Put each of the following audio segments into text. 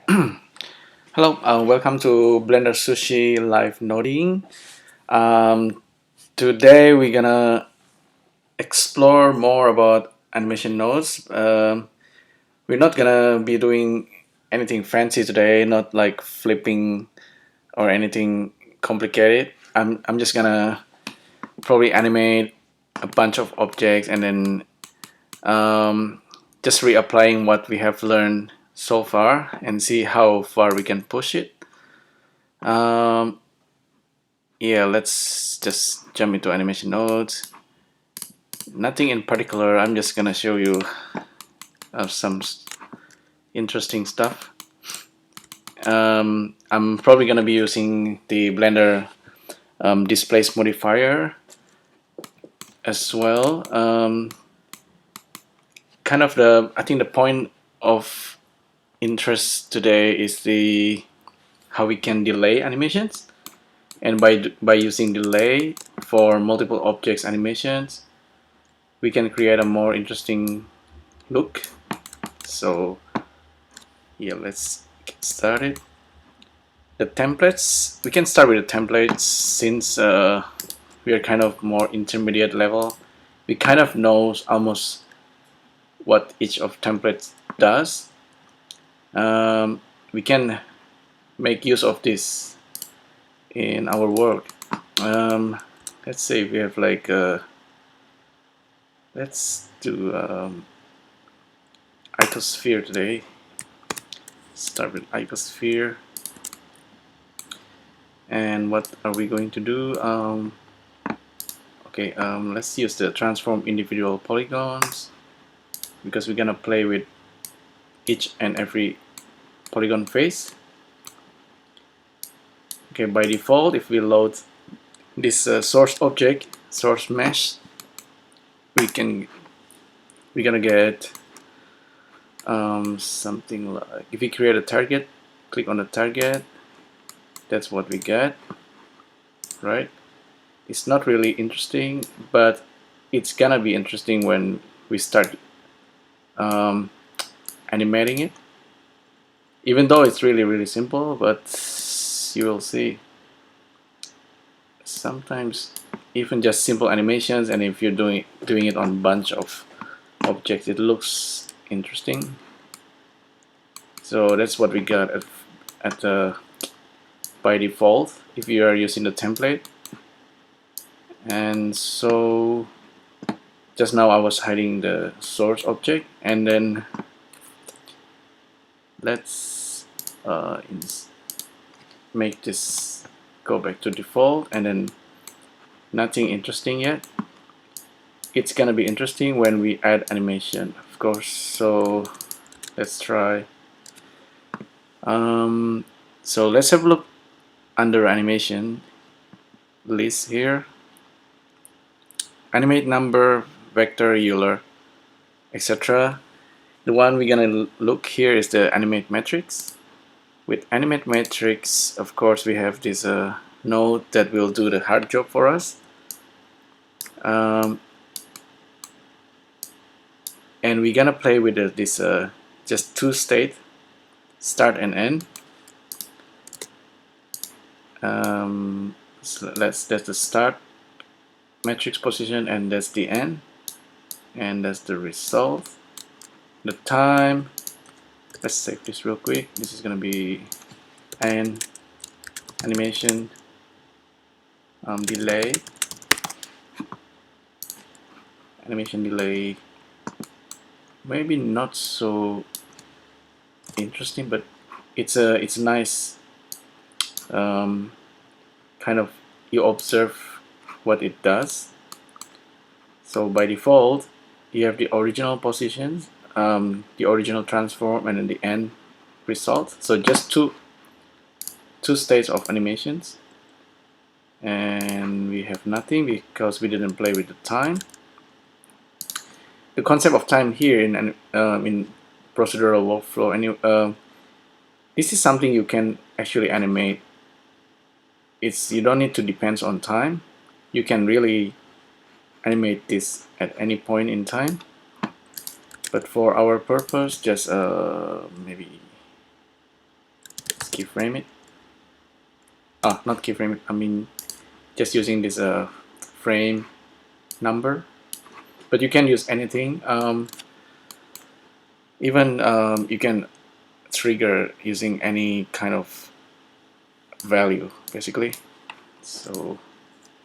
Hello, welcome to BLENDERSUSHI live noding. Today we're gonna explore more about animation nodes. We're not gonna be doing anything fancy today, not like flipping or anything complicated. I'm just gonna probably animate a bunch of objects and then just reapplying what we have learned so far and see how far we can push it. Um, yeah, let's just jump into animation nodes. Nothing in particular, I'm just gonna show you some interesting stuff. I'm probably gonna be using the Blender Displace Modifier as well. I think the point of interest today is the how we can delay animations, and by using delay for multiple objects animations, we can create a more interesting look. So yeah, let's get started. The templates, we can start with the templates since we are kind of more intermediate level. We kind of know almost what each of templates does. We can make use of this in our work. Let's say we have like let's do icosphere today. Start with icosphere. And what are we going to do? Let's use the transform individual polygons, because we're gonna play with each and every polygon face. Okay, by default, if we load this source object, source mesh, we're gonna get something like, if we create a target, click on the target, that's what we get, right? It's not really interesting, but it's gonna be interesting when we start animating it. Even though it's really simple, but you will see sometimes even just simple animations, and if you're doing it on a bunch of objects, it looks interesting. So that's what we got by default if you are using the template. And so just now I was hiding the source object, and then let's make this go back to default, and then nothing interesting yet. It's gonna be interesting when we add animation, of course. So let's try. So let's have a look under animation list here. Animate number, vector, Euler, etc. The one we're gonna look here is the animate matrix. With animate matrix, of course, we have this node that will do the hard job for us. And we're gonna play with this just two state, start and end. So that's the start matrix position, and that's the end, and that's the result. The time, let's save this real quick. This is gonna be an animation delay, animation delay. Maybe not so interesting, but it's a nice kind of, you observe what it does. So by default, you have the original positions, the original transform, and then the end result. So just two states of animations, and we have nothing because we didn't play with the time. The concept of time here in procedural workflow, this is something you can actually animate. You don't need to depend on time. You can really animate this at any point in time. But for our purpose, just maybe keyframe it. Not keyframe it, I mean just using this frame number, but you can use anything. Even you can trigger using any kind of value basically. So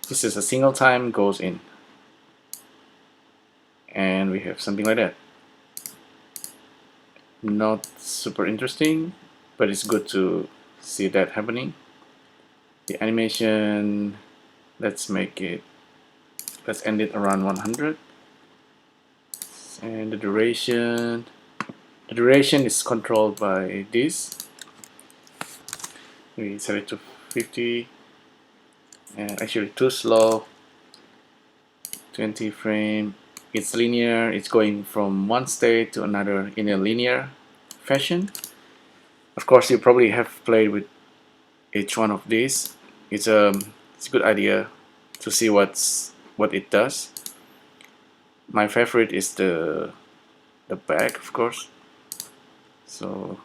this is a single time goes in, and we have something like that. Not super interesting, but it's good to see that happening. The animation, let's end it around 100, and the duration is controlled by this. We set it to 50, and actually too slow. 20 frame. It's linear. It's going from one state to another in a linear fashion. Of course, you probably have played with each one of these. It's a good idea to see what it does. My favorite is the back, of course. So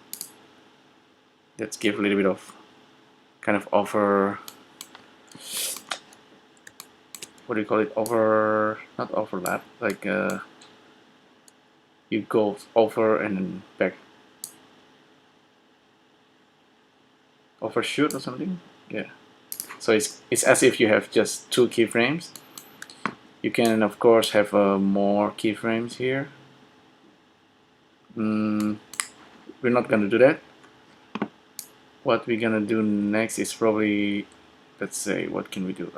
let's give a little bit of kind of what do you call it? Not overlap, like you go over and then back. Overshoot or something? Yeah. So it's as if you have just 2 keyframes. You can of course have more keyframes here. We're not gonna do that. What we're gonna do next is probably, let's say, what can we do?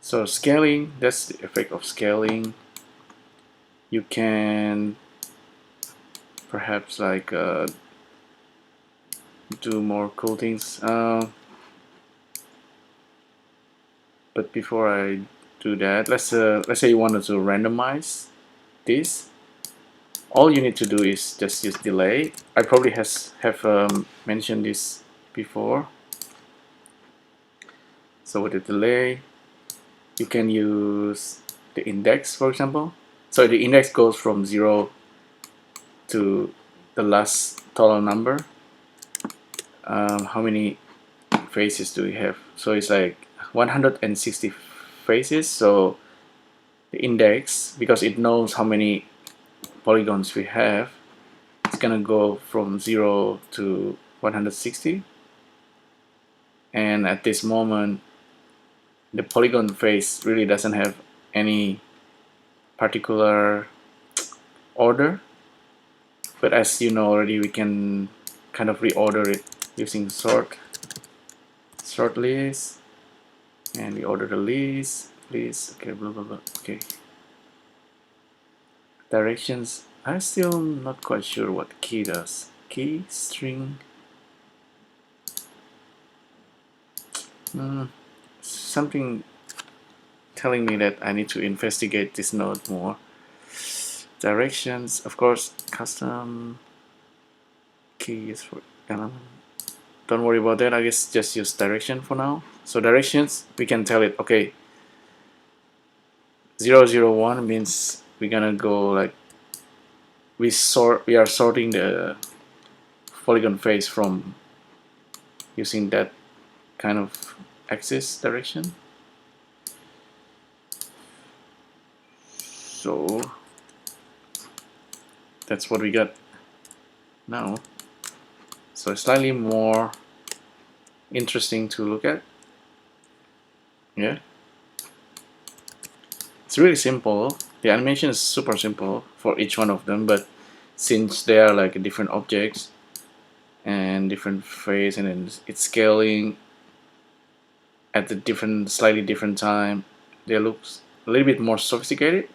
So scaling, that's the effect of scaling. You can perhaps like do more cool things. But before I do that, let's say you wanted to randomize this. All you need to do is just use delay. I probably have mentioned this before. So with the delay, you can use the index, for example. So the index goes from 0 to the last total number. How many faces do we have? So it's like 160 faces. So the index, because it knows how many polygons we have, it's gonna go from 0 to 160. And at this moment, the polygon face really doesn't have any particular order, but as you know already, we can kind of reorder it using sort list, and we order the list, okay, blah blah blah. Okay, directions, I'm still not quite sure what key does. Key string, something telling me that I need to investigate this node more. Directions, of course, custom keys for element. Don't worry about that. I guess just use direction for now. So directions, we can tell it, okay, 001 means we're gonna go like we are sorting the polygon face from using that kind of axis direction. So that's what we got now. So it's slightly more interesting to look at. Yeah, it's really simple. The animation is super simple for each one of them, but since they are like different objects and different phase, and then it's scaling at the slightly different time, they look a little bit more sophisticated.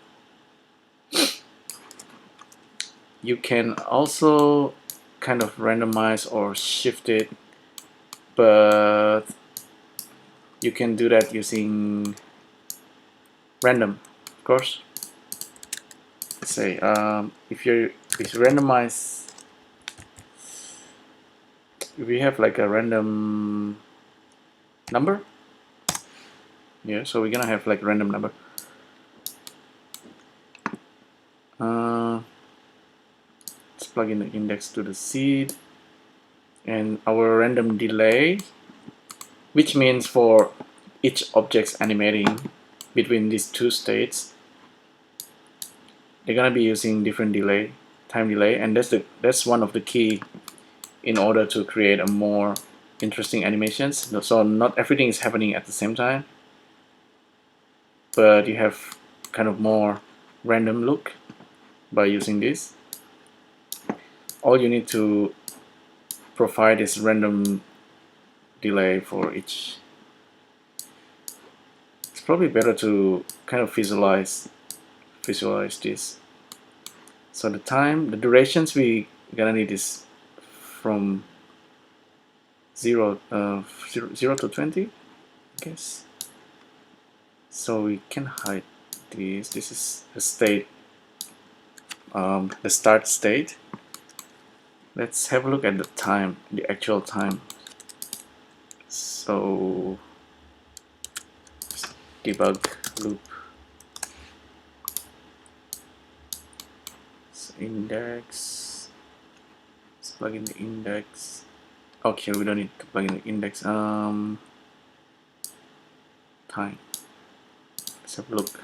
You can also kind of randomize or shift it, but you can do that using random, of course. Let's say if you randomize, if we have like a random number, yeah, so we're gonna have like a random number. Let's plug in the index to the seed. and our random delay, which means for each object's animating between these two states, they're gonna be using different time delay, and that's one of the key in order to create a more interesting animations. So not everything is happening at the same time, but you have kind of more random look by using this. All you need to provide is random delay for each. It's probably better to kind of visualize this. So the durations we gonna need is from 0 to 20, I guess. So we can hide this. This is the state, the start state. Let's have a look at the time, the actual time. So debug loop. So index. Let's plug in the index. Okay, we don't need to plug in the index. Time. Let's have a look.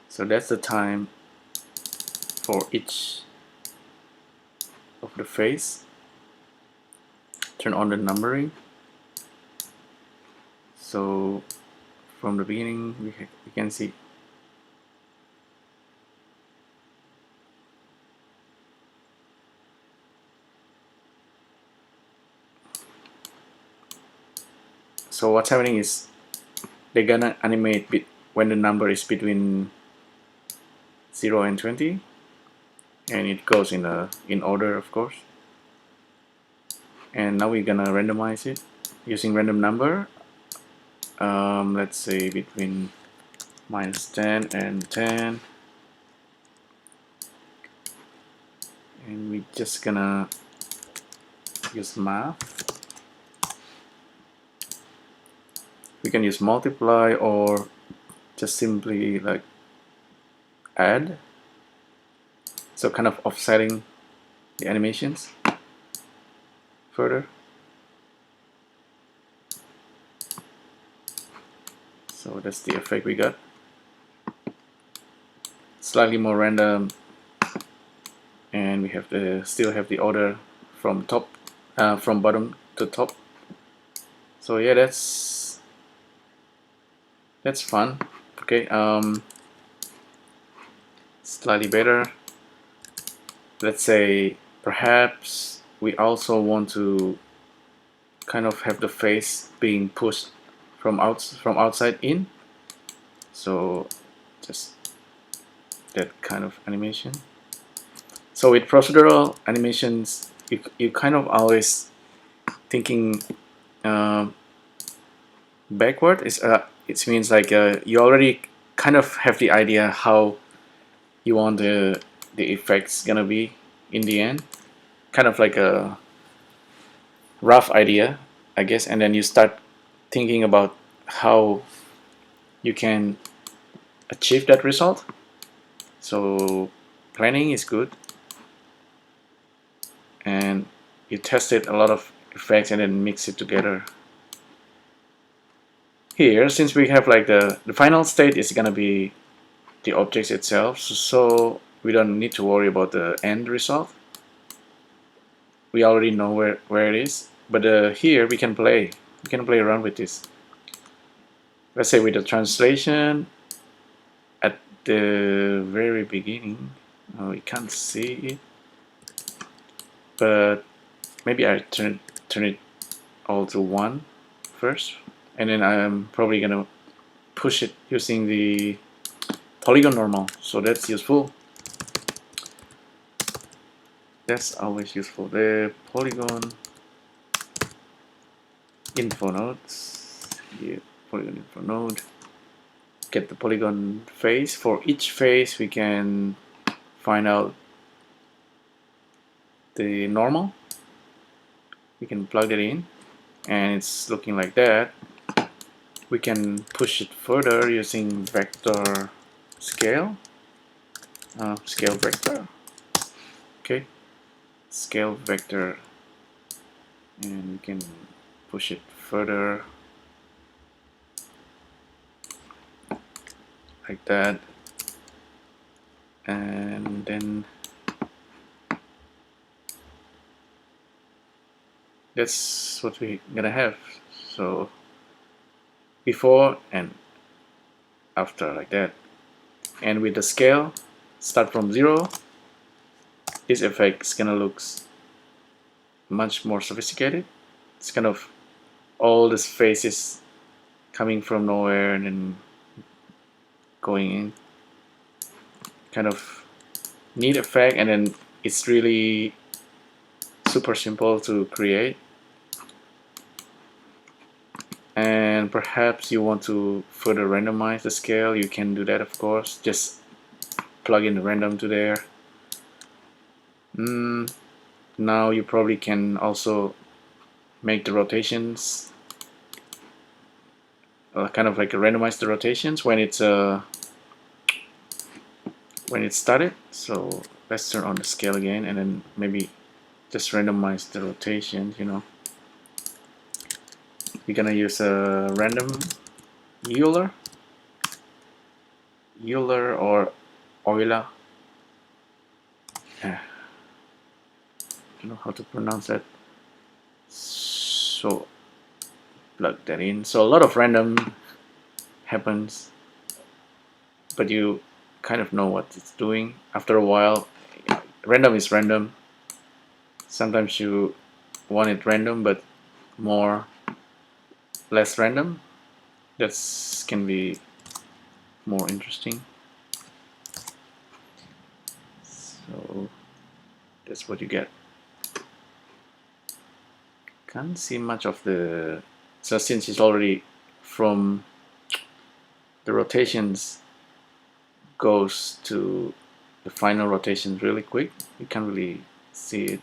So that's the time for each of the face. Turn on the numbering. So from the beginning we can see so what's happening is they're gonna animate when the number is between 0 and 20, and it goes in order, of course. And now we're gonna randomize it using random number. Let's say between -10 and 10, and we're just gonna use math. We can use multiply or just simply like add, so kind of offsetting the animations further. So that's the effect we got. Slightly more random, and we have still have the order from from bottom to top. So yeah, that's fun. Okay, slightly better. Let's say perhaps we also want to kind of have the face being pushed from outside in. So just that kind of animation. So with procedural animations, you kind of always thinking backward. It means like you already kind of have the idea how you want the effects gonna be in the end, kind of like a rough idea, I guess, and then you start thinking about how you can achieve that result. So planning is good, and you tested a lot of effects and then mix it together. Here, since we have like the final state is gonna be the objects itself, so we don't need to worry about the end result. We already know where it is, but here we can play around with this. Let's say with the translation at the very beginning, we can't see it, but maybe I turn it all to 1 first, and then I'm probably gonna push it using the polygon normal, so that's useful. That's always useful. The polygon info nodes. Yeah, polygon info node. Get the polygon face. For each face, we can find out the normal. We can plug it in, and it's looking like that. We can push it further using vector scale. Scale vector. Okay. Scale vector and we can push it further like that, and then that's what we're gonna have. So before and after, like that. And with the scale, start from 0, this effect is gonna look much more sophisticated. It's kind of all these faces coming from nowhere and then going in. Kind of neat effect, and then it's really super simple to create. And perhaps you want to further randomize the scale, you can do that, of course. Just plug in the random to there. Now you probably can also make the rotations kind of like randomize the rotations when it's started. So let's turn on the scale again, and then maybe just randomize the rotations. We're gonna use a random Euler or Euler. I don't know how to pronounce that. So plug that in. So a lot of random happens, but you kind of know what it's doing. After a while, random is random. Sometimes you want it random, but less random. That can be more interesting. So that's what you get. Can't see much of the, so since it's already from the rotations goes to the final rotations really quick, you can't really see it.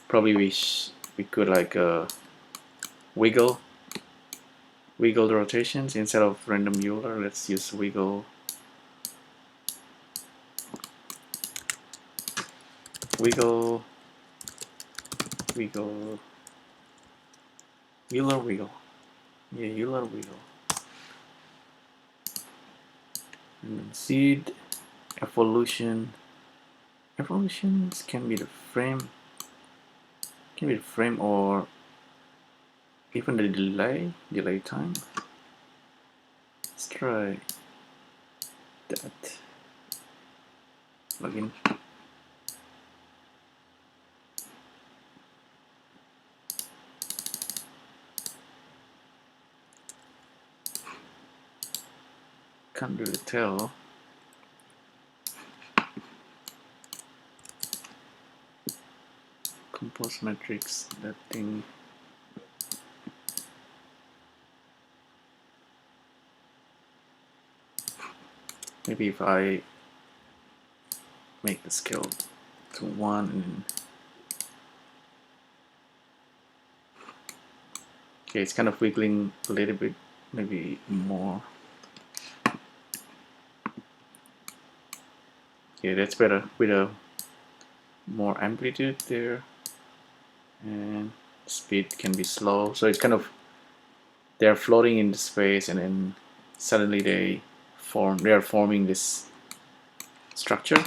Probably we could like wiggle the rotations instead of random Euler. Let's use wiggle Euler wiggle. Yeah, Euler wiggle. And then seed evolutions can be the frame, or even the delay time. Let's try that. Plugin. Can't really tell. Compose matrix, that thing. Maybe if I make the scale to 1 and okay, it's kind of wiggling a little bit, maybe more. Yeah, that's better with a more amplitude there, and speed can be slow. So it's kind of, they're floating in the space, and then suddenly they are forming this structure.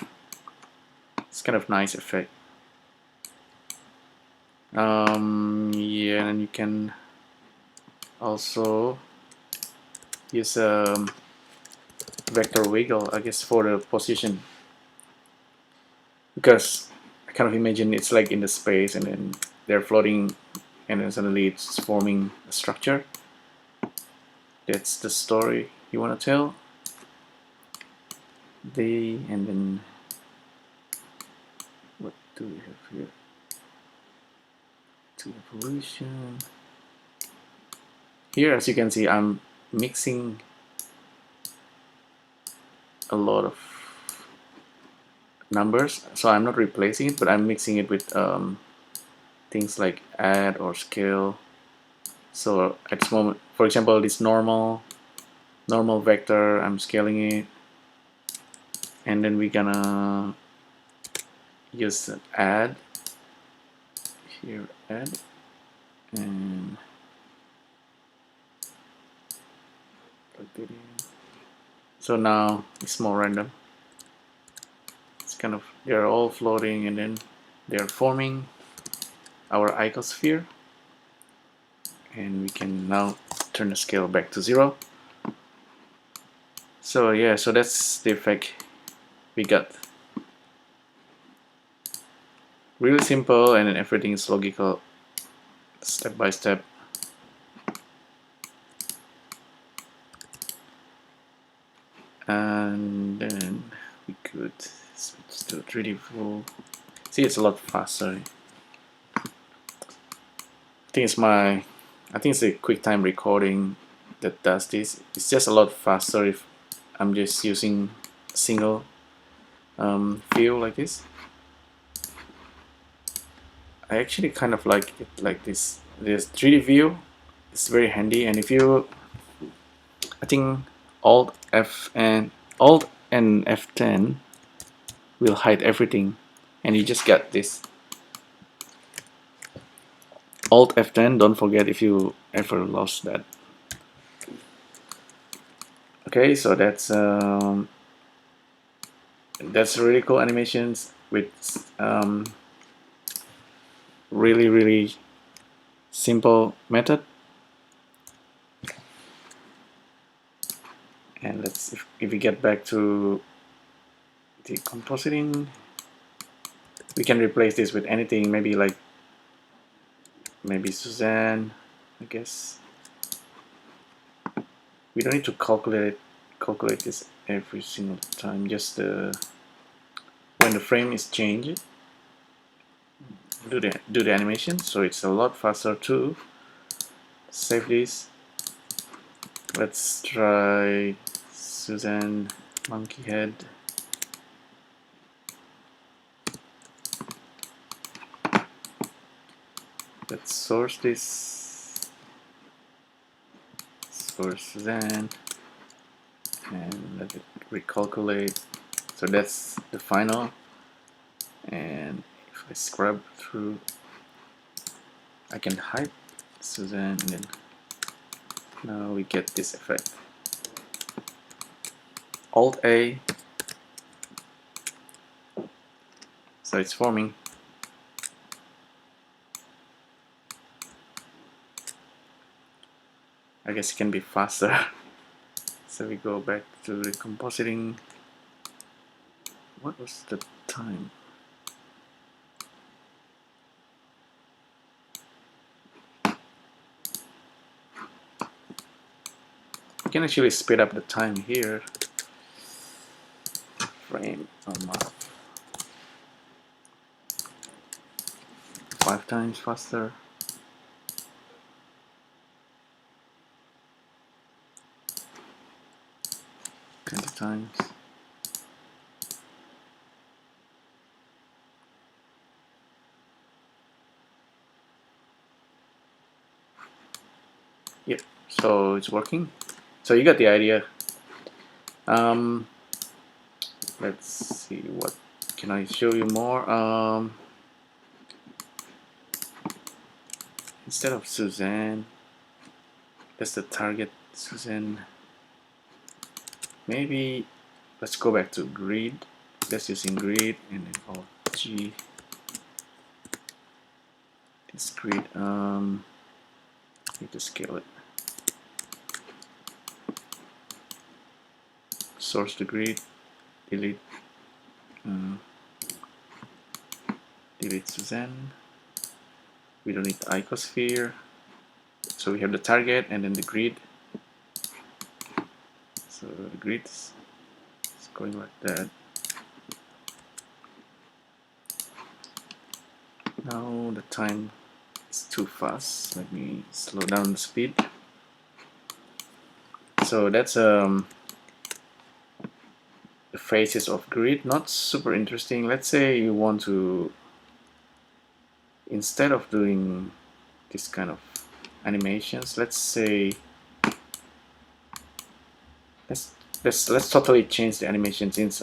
It's kind of nice effect. Yeah, and you can also use a vector wiggle, I guess, for the position, because I kind of imagine it's like in the space, and then they're floating, and then suddenly it's forming a structure. That's the story you want to tell. And then what do we have here? To evolution. Here, as you can see, I'm mixing a lot of numbers, so I'm not replacing it, but I'm mixing it with things like add or scale. So at this moment, for example, this normal vector, I'm scaling it, and then we're gonna use add here, add, and plug it in. So now it's more random. It's kind of, they're all floating and then they're forming our icosphere, and we can now turn the scale back to 0. So yeah, so that's the effect we got. Really simple, and then everything is logical, step by step. And then we could switch to 3D view. See, it's a lot faster. I think it's a QuickTime recording that does this. It's just a lot faster if I'm just using single view like this. I actually kind of like it like this. This 3D view is very handy, and if you, I think Alt and F10 will hide everything, and you just get this. Alt F10, don't forget if you ever lost that. Okay, so that's really cool animations with really simple method. And let's, if we get back to the compositing, we can replace this with anything, maybe like Suzanne, I guess. We don't need to calculate this every single time, just when the frame is changed, do the animation, so it's a lot faster too. Save this. Let's try Suzanne monkey head. Let's source this, source Suzanne, and let it recalculate. So that's the final. And if I scrub through, I can hide Suzanne, and then now we get this effect. Alt A, so it's forming. I guess it can be faster. So we go back to the compositing. What was the time? You can actually speed up the time here. Frame on mark. 5 times faster. Times. Yep, so it's working. So you got the idea. Let's see, what can I show you more? Instead of Suzanne, that's the target Suzanne. Maybe let's go back to grid. Let's using grid and then Alt G. This grid, need to scale it. Source the grid, delete Suzanne. We don't need the icosphere. So we have the target and then the grid. So the grid is going like that. Now the time is too fast. Let me slow down the speed. So that's the faces of grid. Not super interesting. Let's say you want to, instead of doing this kind of animations, let's say let's totally change the animation, since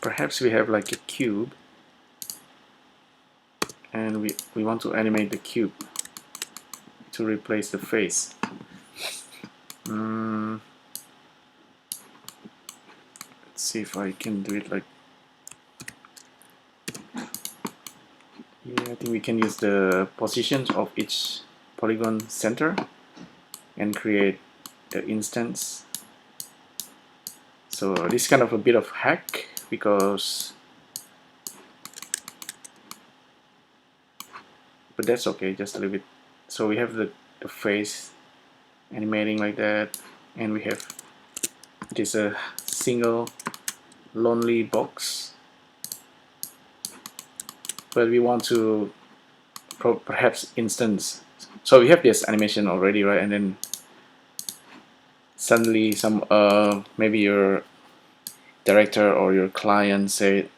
perhaps we have like a cube, and we want to animate the cube to replace the face. Let's see if I can do it like, yeah, I think we can use the positions of each polygon center and create the instance. So this is kind of a bit of hack, because, but that's okay, just leave it. So we have the face animating like that, and we have this a single lonely box, but we want to perhaps instance. So we have this animation already, right? And then suddenly some maybe your director or your client say,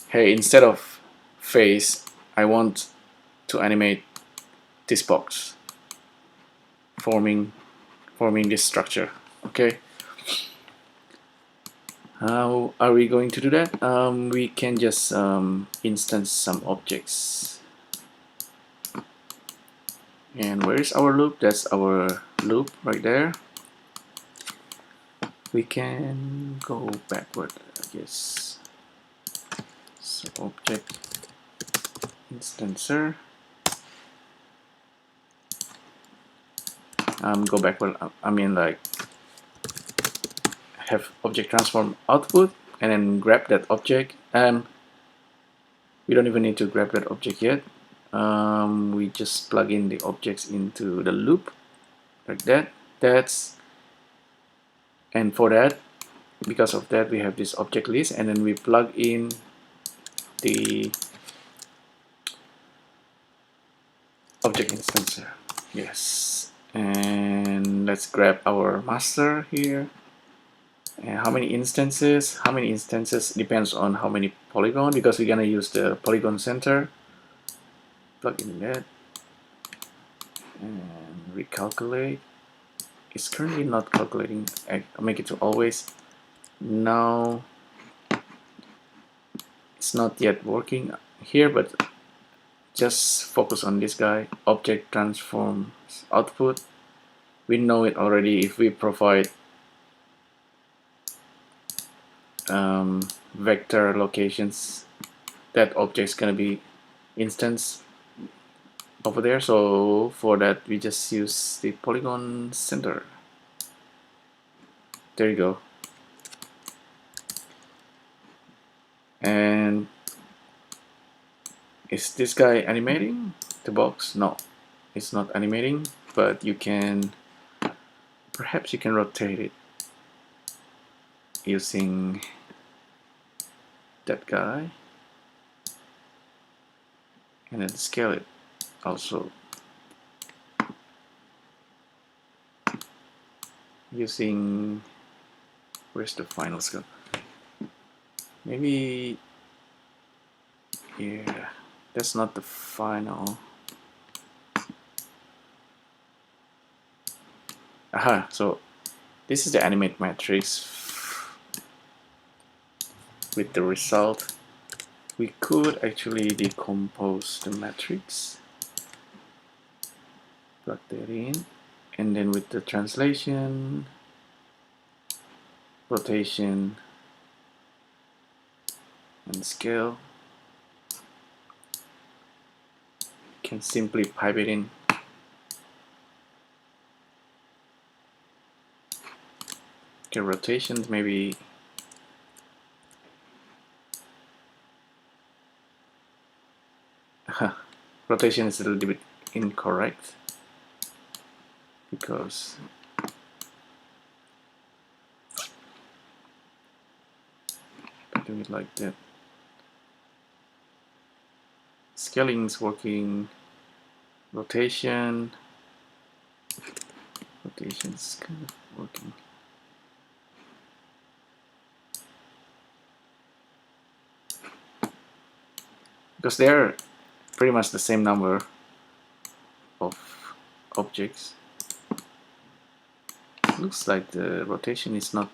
hey, instead of face, I want to animate this box forming this structure. Okay, how are we going to do that? We can just instance some objects. And where is our loop? That's our loop right there. We can go backward, I guess. So object instancer. Go backward. I mean, like, have object transform output and then grab that object. We don't even need to grab that object yet. We just plug in the objects into the loop like that. And for that, because of that, we have this object list, and then we plug in the object instancer. Yes, and let's grab our master here. And how many instances? How many instances depends on how many polygon, because we're gonna use the polygon center. Plug in that and recalculate. It's currently not calculating. I'll make it to always. Now it's not yet working here, but just focus on this guy. Object transforms output. We know it already. If we provide vector locations, that object is gonna be instance over there. So for that, we just use the polygon center. There you go. And is this guy animating the box? No, it's not animating, but you can, perhaps you can rotate it using that guy and then scale it also using, where's the final scale? Maybe, yeah, that's not the final. Aha, so this is the animate matrix with the result. We could actually decompose the matrix, plug that in, and then with the translation, rotation, and scale, can simply pipe it in. Okay, rotations maybe rotation is a little bit incorrect, because do it like that. Scaling is working. Rotation is kind of working. Because they're pretty much the same number of objects. Looks like the rotation is not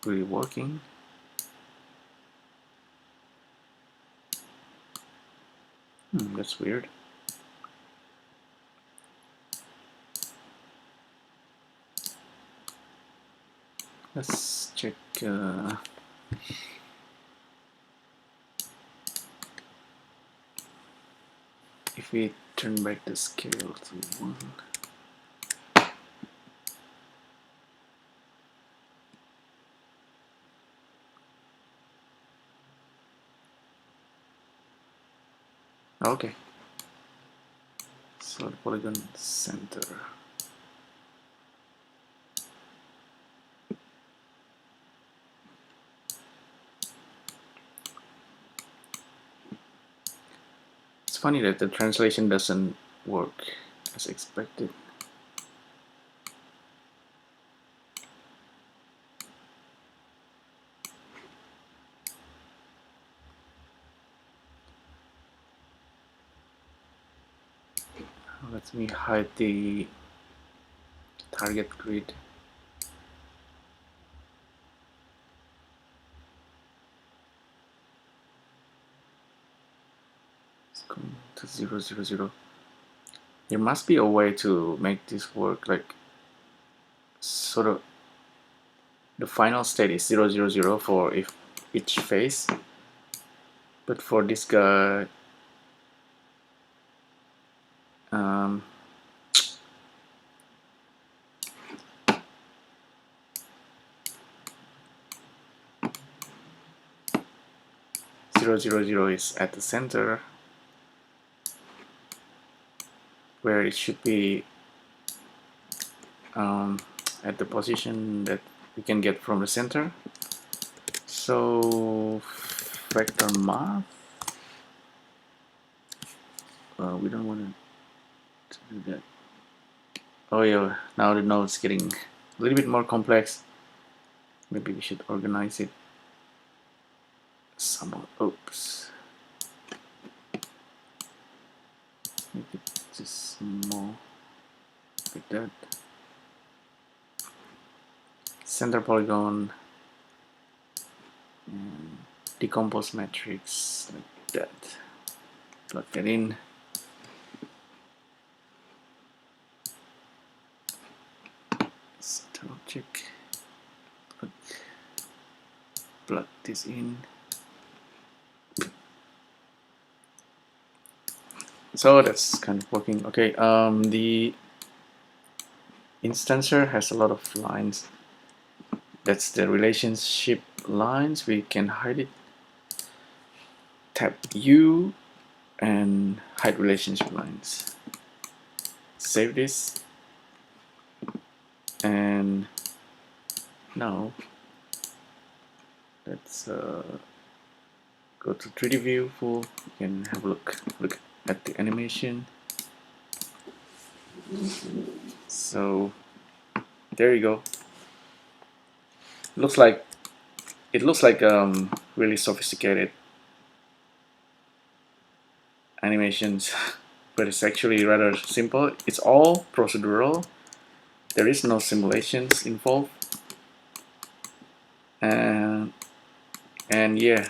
really working. That's weird. Let's check. If we turn back the scale to 1. Okay. So the polygon center. It's funny that the translation doesn't work as expected. Let me hide the target grid. It's going to 0, 0, 0. There must be a way to make this work, like sort of the final state is 0, 0, 0 for each phase, but for this guy, um, 0, 0, 0 is at the center, where it should be at the position that we can get from the center. So vector math, we don't want to do that. Oh yeah, now the node's getting a little bit more complex. Maybe we should organize it somehow. Oops. Make it just small, like that. Center polygon, and decompose matrix, like that. Plug that in. Set object. Plug this in. So that's kind of working. Okay, the instancer has a lot of lines. That's the relationship lines. We can hide it. Tap U and hide relationship lines. Save this. And now let's go to 3D view full. You can have a look at the animation. So there you go. It looks like really sophisticated animations, but it's actually rather simple. It's all procedural. There is no simulations involved, and yeah,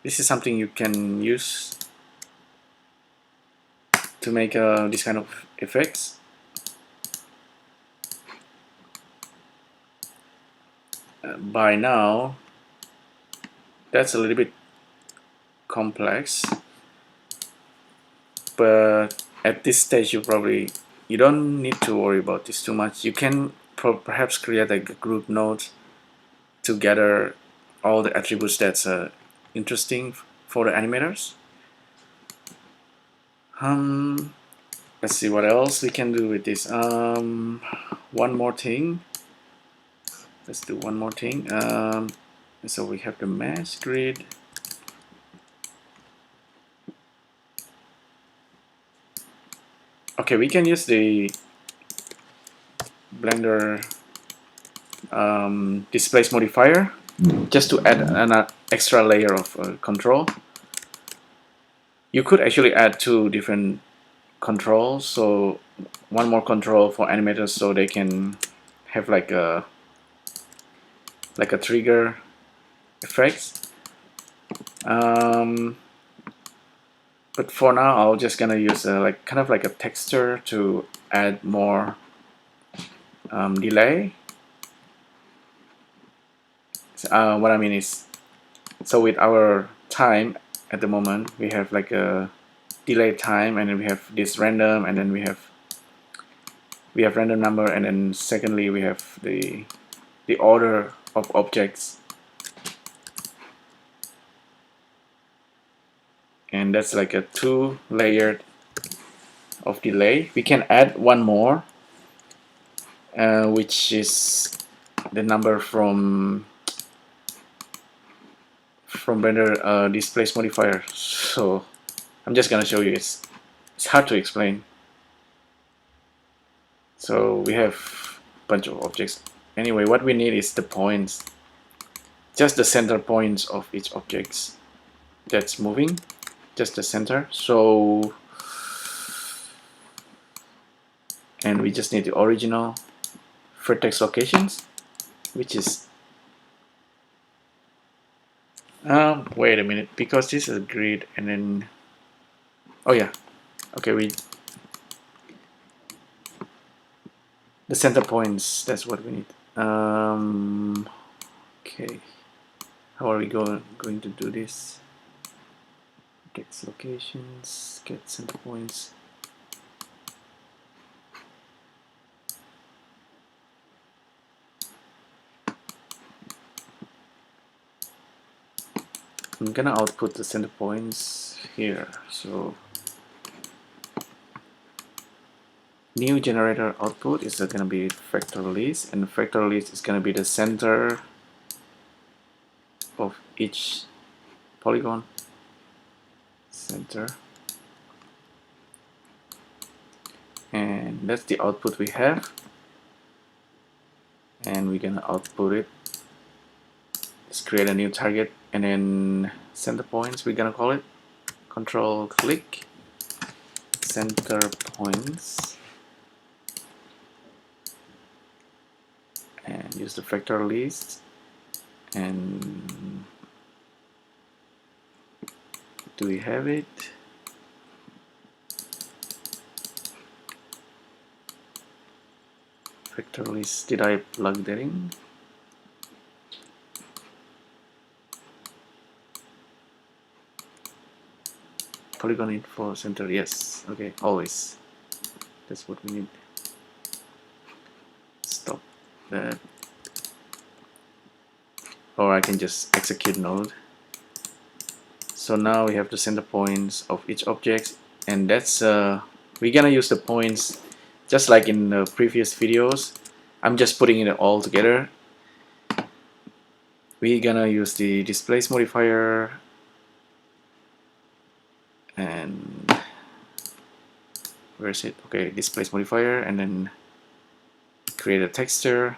this is something you can use to make this kind of effects. By now, that's a little bit complex, but at this stage you don't need to worry about this too much. You can perhaps create like a group node to gather all the attributes that's interesting for the animators. Let's see what else we can do with this. One more thing. Let's do one more thing. So we have the mesh grid. Okay, we can use the Blender Displace Modifier just to add an extra layer of control. You could actually add 2 different controls, so one more control for animators so they can have like a trigger effects. But for now, I'm just gonna use like kind of like a texture to add more delay. What I mean is, so with our time at the moment, we have like a delay time, and then we have this random, and then we have random number, and then secondly we have the order of objects, and that's like a 2-layered of delay. We can add one more, which is the number from Blender Displace Modifier. So I'm just gonna show you. It's hard to explain. So we have a bunch of objects. Anyway, what we need is the points, just the center points of each object that's moving, just the center. So, and we just need the original vertex locations, which is wait a minute, because this is a grid, and then oh yeah, okay, the center points, that's what we need. Okay, how are we going to do this? Get locations, get center points. I'm gonna output the center points here. So new generator output is gonna be vector list, and the vector list is gonna be the center of each polygon. Center. And that's the output we have. And we're gonna output it. Let's create a new target, and then center points, we're gonna call it. Control click, center points, and use the vector list. And do we have it? Vector list, did I plug that in? Polygon info center, yes, okay, always. That's what we need. Stop that. Or I can just execute node. So now we have the center points of each object, and that's we're gonna use the points just like in the previous videos. I'm just putting it all together. We're gonna use the Displace Modifier, and where is it? Okay, Displace Modifier, and then create a texture.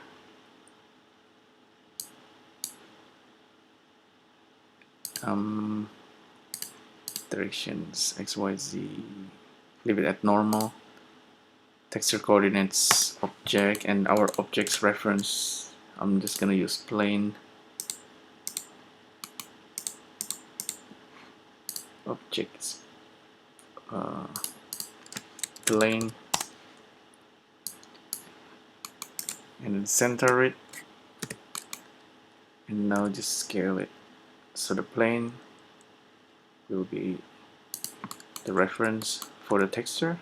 Directions X, Y, Z, leave it at normal. Texture coordinates object, and our object's reference, I'm just gonna use plain objects, plain, and then center it, and now just scale it. So the plane will be the reference for the texture.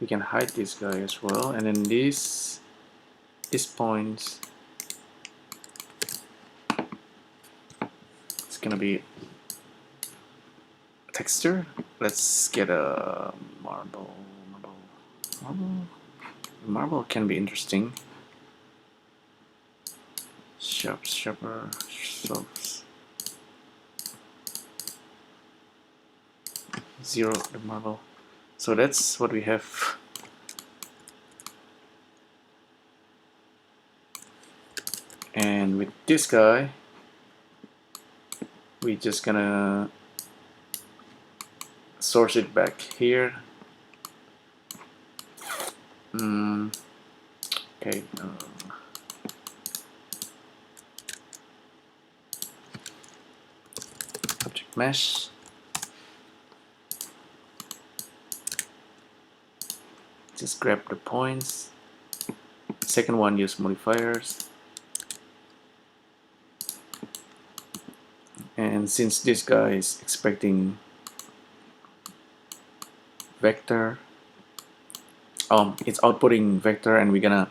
We can hide this guy as well, and then these points, it's gonna be texture. Let's get a marble. Marble can be interesting. Sharper, soft. 0 the marble. So that's what we have. And with this guy, we're just gonna source it back here. Okay. Object mesh. just grab the points. Second one, use modifiers. And since this guy is expecting vector, it's outputting vector, and we're gonna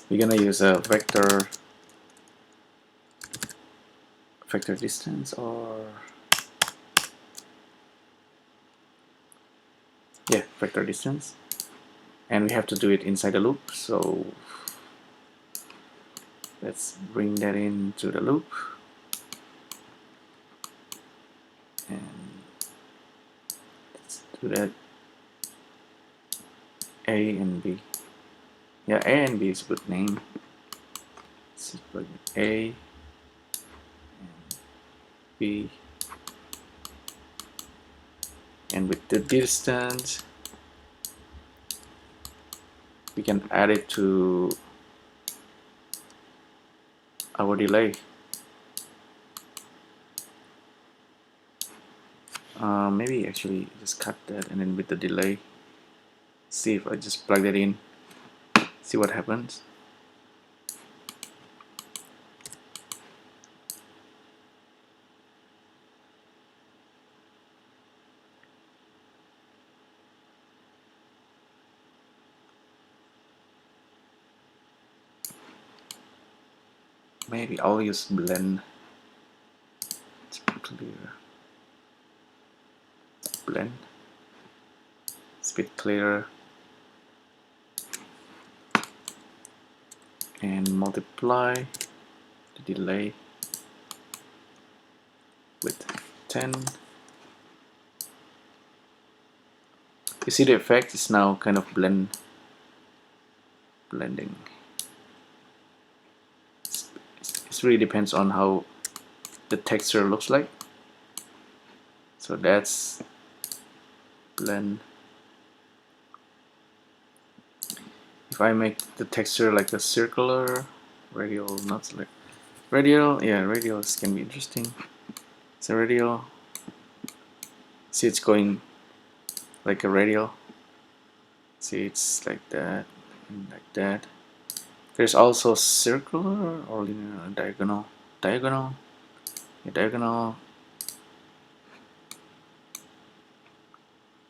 use a vector distance, or yeah, vector distance, and we have to do it inside the loop. So let's bring that into the loop, and let's do that. A and B. Yeah, A and B is a good name. Let's put A and B, and with the distance we can add it to our delay. Maybe actually just cut that, and then with the delay, see if I just plug that in, see what happens. Maybe I'll use blend. It's clear. Blend. It's a bit clearer. And multiply the delay with 10. You see the effect is now kind of blending. It really depends on how the texture looks like. So that's blend. If I make the texture like a circular, radial, not like radial, yeah, radials can be interesting. So radial, see it's going like a radial. See it's like that and like that. There's also circular or linear, diagonal, yeah, diagonal.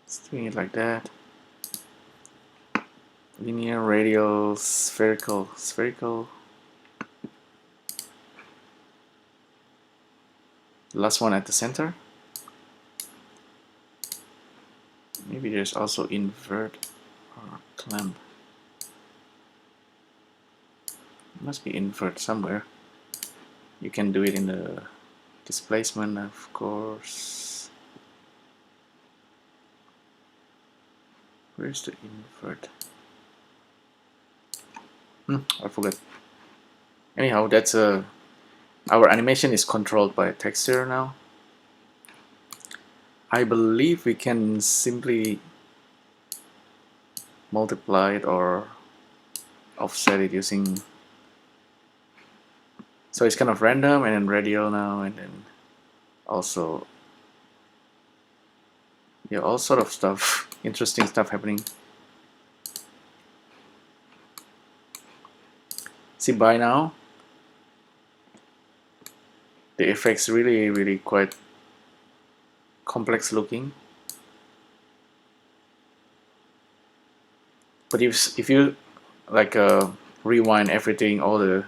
It's doing it like that. Linear, radial, spherical. Last one at the center. Maybe there's also invert or clamp. It must be invert somewhere. You can do it in the displacement, of course. Where's the invert? I forgot. Anyhow, that's our animation is controlled by a texture now. I believe we can simply multiply it or offset it using, so it's kind of random and then radial now, and then also, yeah, all sort of stuff, interesting stuff happening. See, by now the effects really quite complex looking. But if you like rewind everything, all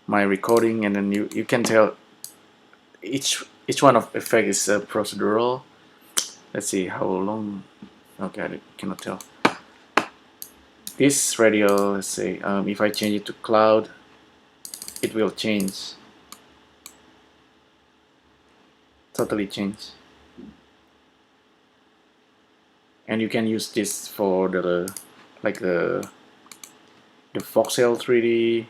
my recording, and then you can tell each one of effect is procedural. Let's see how long. Okay, I cannot tell. This radial, let's say, if I change it to cloud, it will change. Totally change. And you can use this for the voxel 3D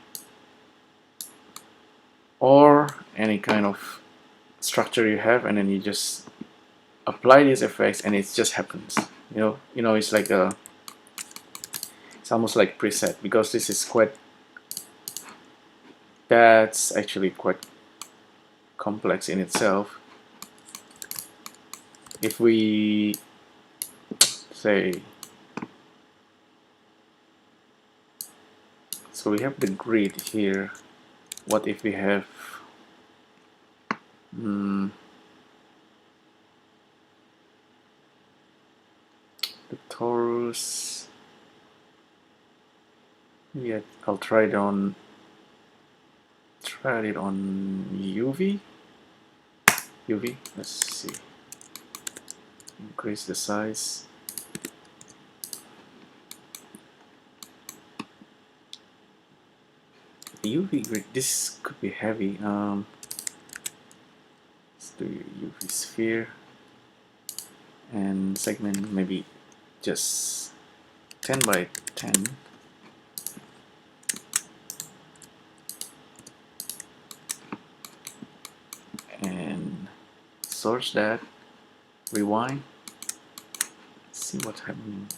or any kind of structure you have, and then you just apply these effects and it just happens. You know, it's like it's almost like preset, because this is that's actually quite complex in itself. If we say So we have the grid here. What if we have the torus? Yeah, I'll try it on UV. Let's see. Increase the size. The UV grid. This could be heavy. Let's do UV sphere and segment maybe just 10 by 10. And source that. Rewind. See what happened.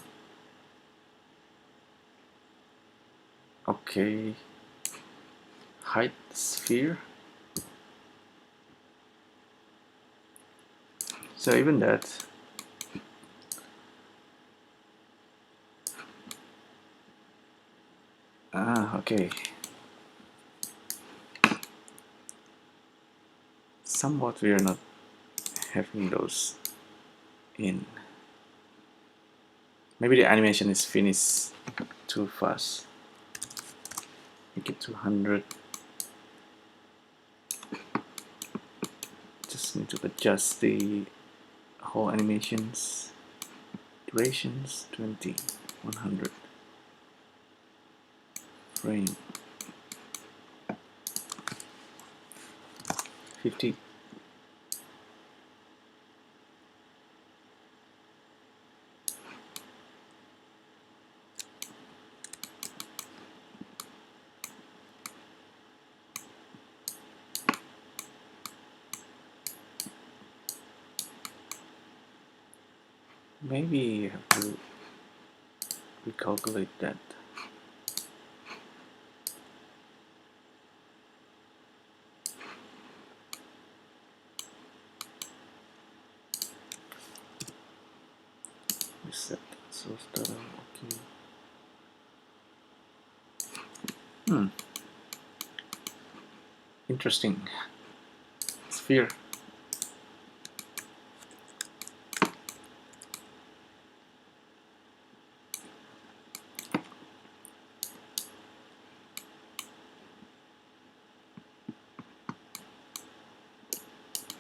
Okay. Height sphere. So even that. Okay. Somewhat we are not having those in. Maybe the animation is finished too fast. Make it 200. Just need to adjust the whole animations. Durations 20, 100 frame, 50. Maybe you have to recalculate that. Reset source data. Okay. Interesting. Sphere.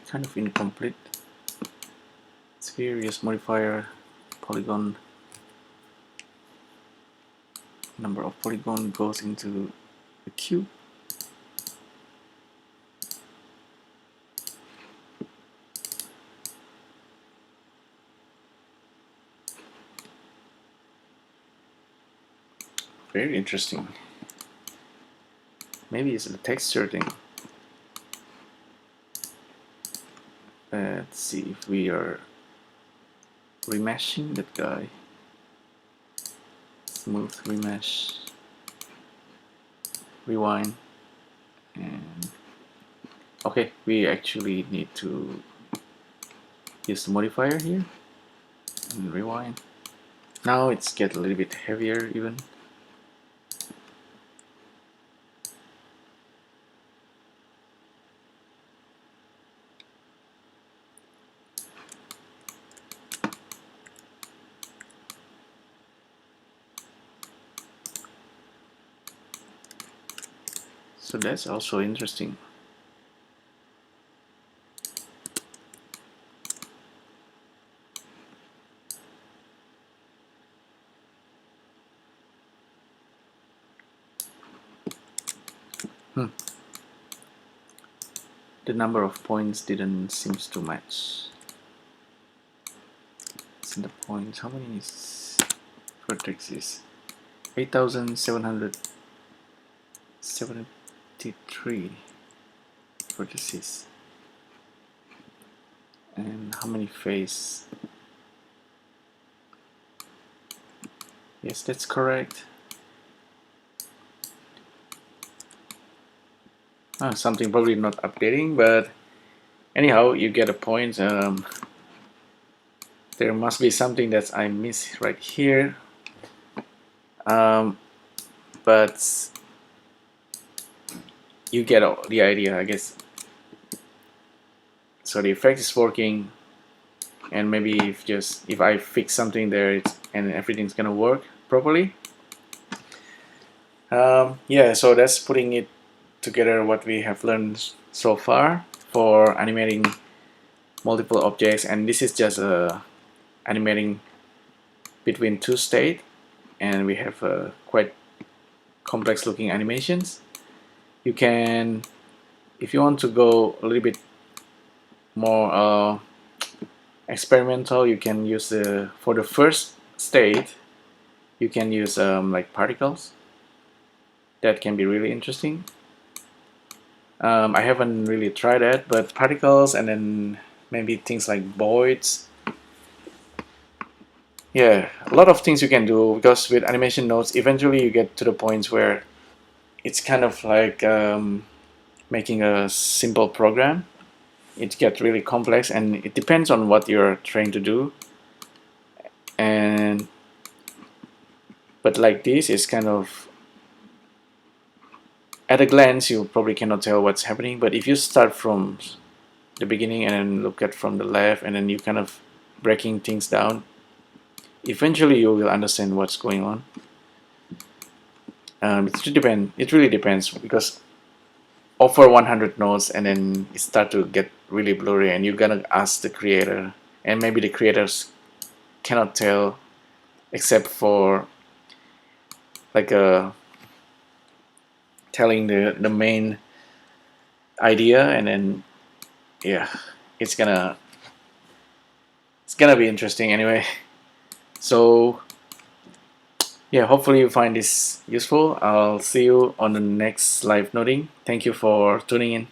Kind of incomplete. Sphere, yes, modifier, polygon. Number of polygon goes into the cube. Very interesting. Maybe it's the texture thing. Let's see if we are remeshing that guy. Smooth remesh. Rewind. And okay, we actually need to use the modifier here and rewind. Now it's get a little bit heavier even. So that's also interesting. The number of points didn't seems to match. It's in the points. How many is vertices? 8,773 vertices. And how many face? Yes, that's correct. Something probably not updating, but anyhow, you get a point. There must be something that I miss right here. But you get the idea, I guess. So the effect is working, and maybe if I fix something there, and everything's gonna work properly. Yeah, so that's putting it together what we have learned so far for animating multiple objects, and this is just animating between two states, and we have quite complex looking animations. You can, if you want to go a little bit more experimental, you can use for the first state you can use like particles. That can be really interesting. I haven't really tried that, but particles, and then maybe things like voids. Yeah, a lot of things you can do, because with animation nodes eventually you get to the points where it's kind of like making a simple program. It gets really complex, and it depends on what you're trying to do. And but like this is kind of, at a glance you probably cannot tell what's happening, but if you start from the beginning and then look at from the left, and then you kind of breaking things down, eventually you will understand what's going on. It really depends, because over 100 nodes, and then it start to get really blurry, and you're gonna ask the creator, and maybe the creators cannot tell except for like telling the main idea, and then yeah, it's gonna be interesting anyway. So yeah, hopefully you find this useful. I'll see you on the next live noding. Thank you for tuning in.